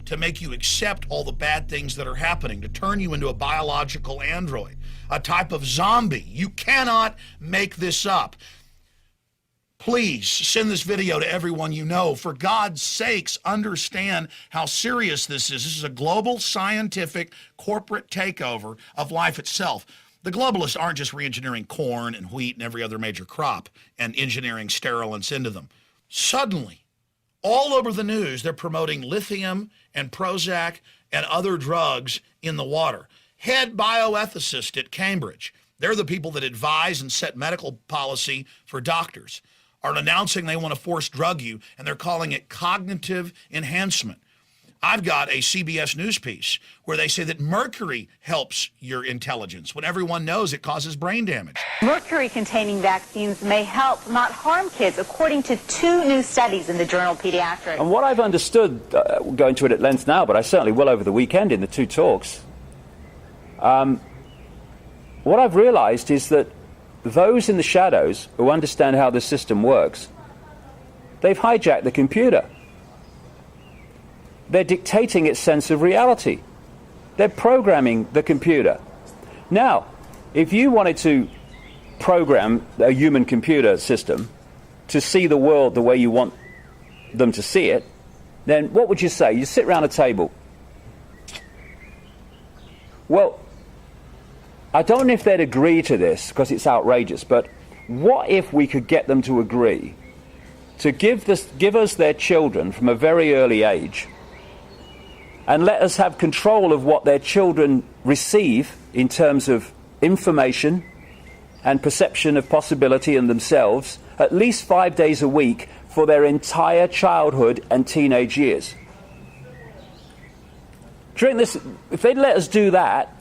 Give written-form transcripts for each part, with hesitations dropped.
to make you accept all the bad things that are happening, to turn you into a biological android, a type of zombie. You cannot make this up. Please send this video to everyone you know. For God's sakes, understand how serious this is. This is a global, scientific, corporate takeover of life itself. The globalists aren't just re-engineering corn and wheat and every other major crop and engineering sterilants into them. Suddenly, all over the news, they're promoting lithium and Prozac and other drugs in the water. Head bioethicist at Cambridge, they're the people that advise and set medical policy for doctors, are announcing they want to force drug you, and they're calling it cognitive enhancement. I've got a CBS News piece where they say that mercury helps your intelligence when everyone knows it causes brain damage. Mercury-containing vaccines may help, not harm kids, according to 2 new studies in the journal Pediatrics. And what I've understood, going to it at length now, but I certainly will over the weekend in the 2 talks, what I've realized is that those in the shadows who understand how the system works, they've hijacked the computer. They're dictating its sense of reality. They're programming the computer. Now, if you wanted to program a human computer system to see the world the way you want them to see it, then what would you say? You sit around a table. Well, I don't know if they'd agree to this because it's outrageous, but what if we could get them to agree to give us their children from a very early age and let us have control of what their children receive in terms of information and perception of possibility in themselves at least 5 days a week for their entire childhood and teenage years. During this, if they'd let us do that,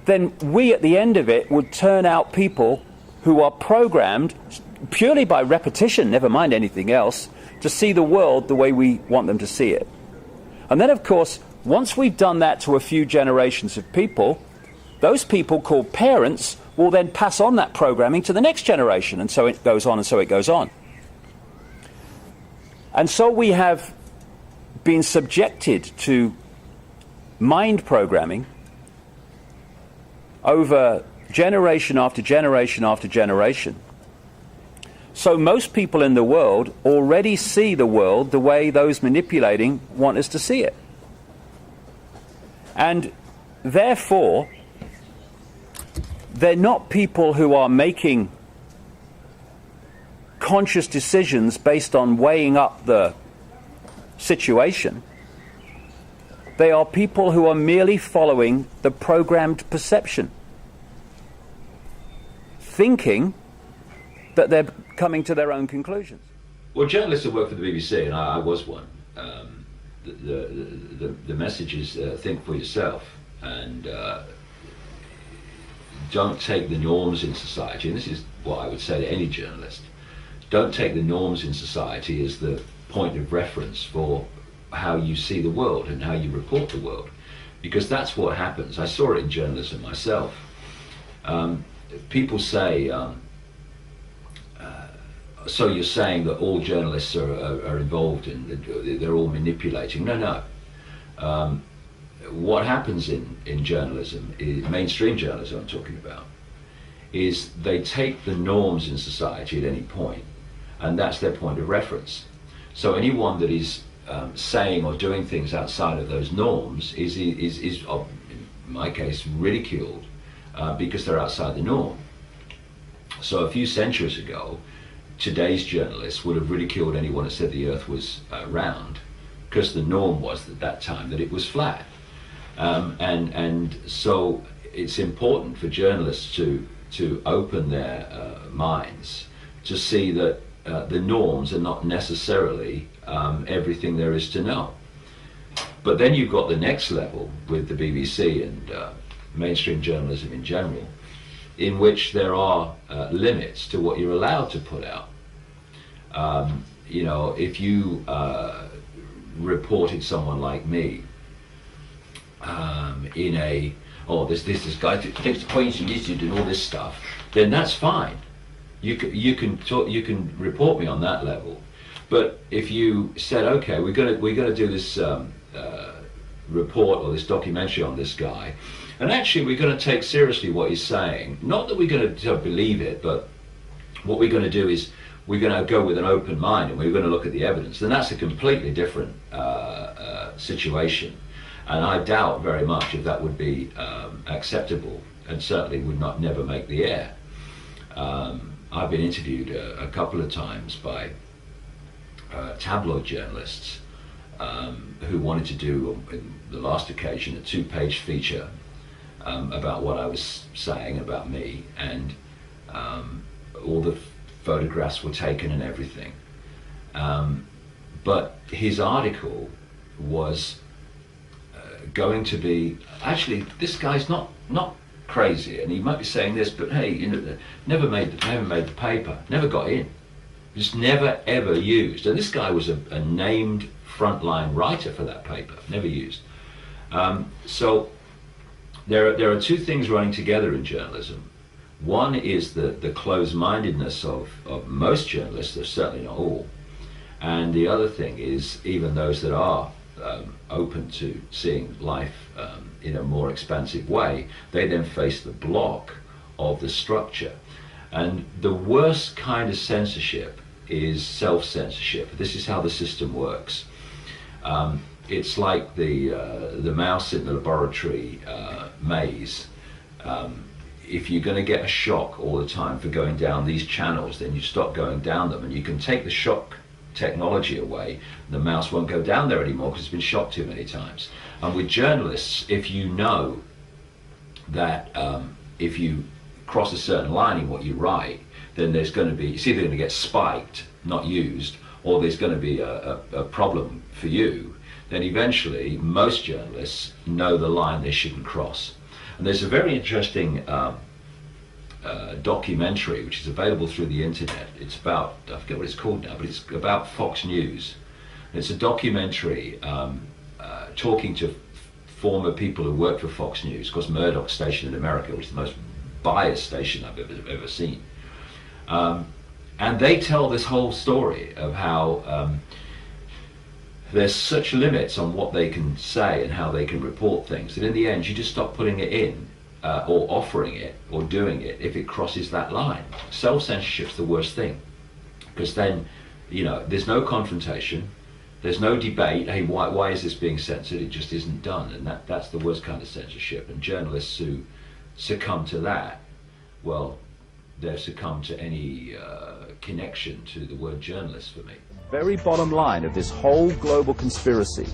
then we at the end of it would turn out people who are programmed purely by repetition, never mind anything else, to see the world the way we want them to see it. And then, of course, once we've done that to a few generations of people, those people called parents will then pass on that programming to the next generation, and so it goes on and so it goes on. And so we have been subjected to mind programming over generation after generation after generation. So most people in the world already see the world the way those manipulating want us to see it. And therefore, they're not people who are making conscious decisions based on weighing up the situation. They are people who are merely following the programmed perception, thinking that they're coming to their own conclusions. Well, journalists who work for the BBC, and I was one, the message is think for yourself and don't take the norms in society, and this is what I would say to any journalist, don't take the norms in society as the point of reference for how you see the world and how you report the world, because that's what happens. I saw it in journalism myself. People say, so you're saying that all journalists are involved in, they're all manipulating. No. What happens in journalism, mainstream journalism I'm talking about, is they take the norms in society at any point, and that's their point of reference. So anyone that is saying or doing things outside of those norms is in my case, ridiculed because they're outside the norm. So a few centuries ago, today's journalists would have ridiculed anyone that said the earth was round, because the norm was at that time that it was flat. And so it's important for journalists to open their minds to see that the norms are not necessarily everything there is to know. But then you've got the next level with the BBC and mainstream journalism in general, in which there are limits to what you're allowed to put out. You know, if you reported someone like me in a, this guy takes the points and this and all this stuff, then that's fine. You can report me on that level. But if you said, okay, we're gonna do this report or this documentary on this guy, and actually we're going to take seriously what he's saying. Not that we're going to believe it, but what we're going to do is we're going to go with an open mind and we're going to look at the evidence. Then that's a completely different situation, and I doubt very much if that would be acceptable, and certainly would not never make the air. I've been interviewed a couple of times by tabloid journalists who wanted to do, in the last occasion, a 2-page feature about what I was saying about me, and all the photographs were taken and everything. But his article was going to be, actually, this guy's not crazy, and he might be saying this, but hey, you know, never made the paper, never got in, just never ever used. And this guy was a named frontline writer for that paper, never used. So there are two things running together in journalism. One is the closed-mindedness of most journalists, they're certainly not all, and the other thing is even those that are open to seeing life in a more expansive way, they then face the block of the structure. And the worst kind of censorship is self-censorship. This is how the system works. It's like the mouse in the laboratory maze. If you're going to get a shock all the time for going down these channels, then you stop going down them, and you can take the shock technology away, the mouse won't go down there anymore because it's been shocked too many times. And with journalists, if you know that if you cross a certain line in what you write, then there's going to be, it's either going to get spiked, not used, or there's going to be a problem for you, then eventually most journalists know the line they shouldn't cross. And there's a very interesting documentary which is available through the internet. It's about, I forget what it's called now, but it's about Fox News. And it's a documentary talking to former people who worked for Fox News, of course Murdoch's station in America, which is the most biased station I've ever seen. And they tell this whole story of how there's such limits on what they can say and how they can report things, that in the end you just stop putting it in or offering it or doing it if it crosses that line. Self-censorship's the worst thing, because then, you know, there's no confrontation, there's no debate, hey, why is this being censored? It just isn't done, and that's the worst kind of censorship. And journalists who succumb to that, well, they've succumbed to any connection to the word journalist for me. Very bottom line of this whole global conspiracy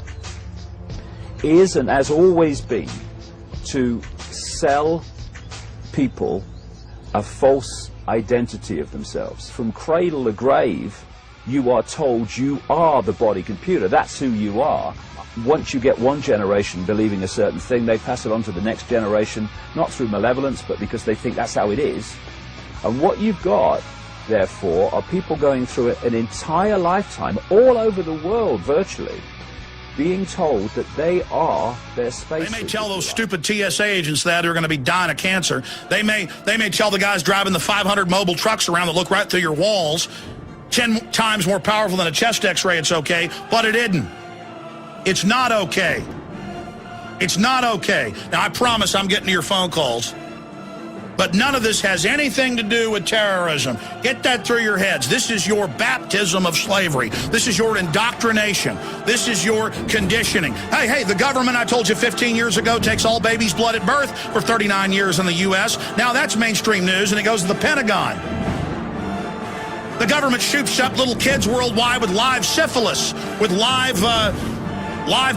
is, and has always been, to sell people a false identity of themselves. From cradle to grave, you are told you are the body computer. That's who you are. Once you get one generation believing a certain thing, they pass it on to the next generation, not through malevolence, but because they think that's how it is. And what you've got, therefore, are people going through an entire lifetime, all over the world, virtually, being told that they are their space. They may tell those stupid TSA agents that are going to be dying of cancer. They may tell the guys driving the 500 mobile trucks around that look right through your walls, 10 times more powerful than a chest x-ray, it's okay, but it isn't. It's not okay. It's not okay. Now, I promise I'm getting to your phone calls. But none of this has anything to do with terrorism. Get that through your heads. This is your baptism of slavery. This is your indoctrination. This is your conditioning. Hey, the government, I told you 15 years ago, takes all babies' blood at birth for 39 years in the U.S. Now that's mainstream news, and it goes to the Pentagon. The government shoots up little kids worldwide with live syphilis, with live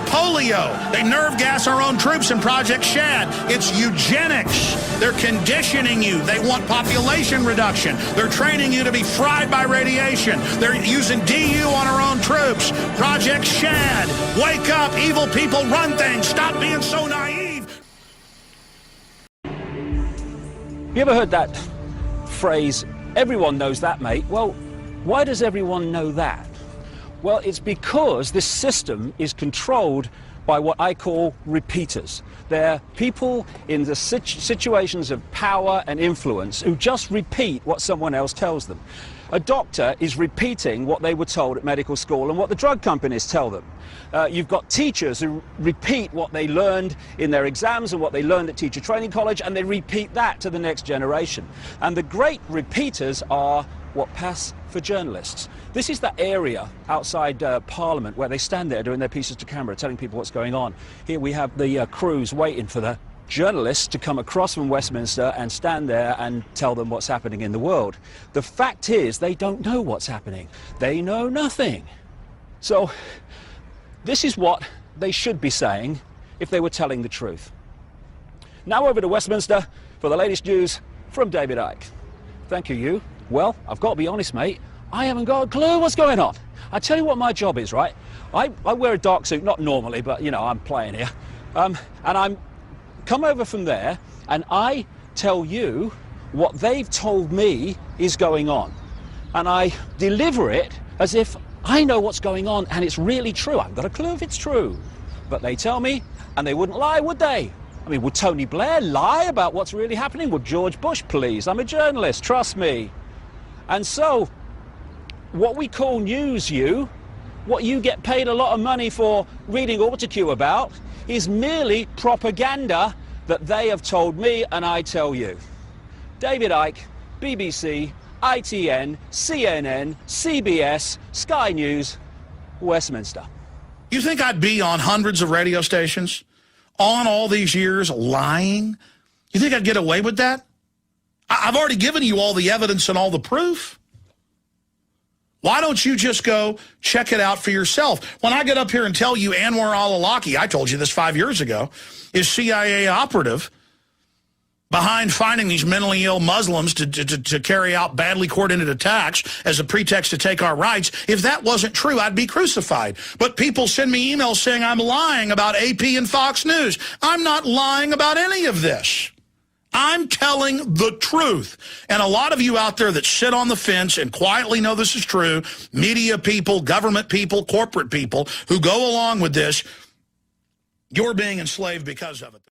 polio. They nerve gas our own troops in Project Shad. It's eugenics. They're conditioning you. They want population reduction. They're training you to be fried by radiation. They're using DU on our own troops. Project Shad. Wake up, evil people, run things. Stop being so naive. You ever heard that phrase, everyone knows that, mate? Well, why does everyone know that? Well, it's because this system is controlled by what I call repeaters. They're people in the situations of power and influence who just repeat what someone else tells them. A doctor is repeating what they were told at medical school and what the drug companies tell them. You've got teachers who repeat what they learned in their exams and what they learned at teacher training college, and they repeat that to the next generation. And the great repeaters are what pass for journalists. This is that area outside Parliament where they stand there doing their pieces to camera, telling people what's going on. Here we have the crews waiting for the journalists to come across from Westminster and stand there and tell them what's happening in the world. The fact is, they don't know what's happening. They know nothing. So this is what they should be saying if they were telling the truth. Now over to Westminster for the latest news from David Icke. Thank you, you. Well, I've got to be honest, mate, I haven't got a clue what's going on. I tell you what my job is, right? I wear a dark suit, not normally, but, you know, I'm playing here. And I'm come over from there, and I tell you what they've told me is going on. And I deliver it as if I know what's going on, and it's really true. I haven't got a clue if it's true. But they tell me, and they wouldn't lie, would they? I mean, would Tony Blair lie about what's really happening? Would George Bush, please? I'm a journalist, trust me. And so, what we call news, what you get paid a lot of money for reading Autocue about, is merely propaganda that they have told me and I tell you. David Icke, BBC, ITN, CNN, CBS, Sky News, Westminster. You think I'd be on hundreds of radio stations, on all these years, lying? You think I'd get away with that? I've already given you all the evidence and all the proof. Why don't you just go check it out for yourself? When I get up here and tell you Anwar al-Awlaki, I told you this 5 years ago, is CIA operative behind finding these mentally ill Muslims to carry out badly coordinated attacks as a pretext to take our rights, if that wasn't true, I'd be crucified. But people send me emails saying I'm lying about AP and Fox News. I'm not lying about any of this. I'm telling the truth. And a lot of you out there that sit on the fence and quietly know this is true, media people, government people, corporate people who go along with this, you're being enslaved because of it.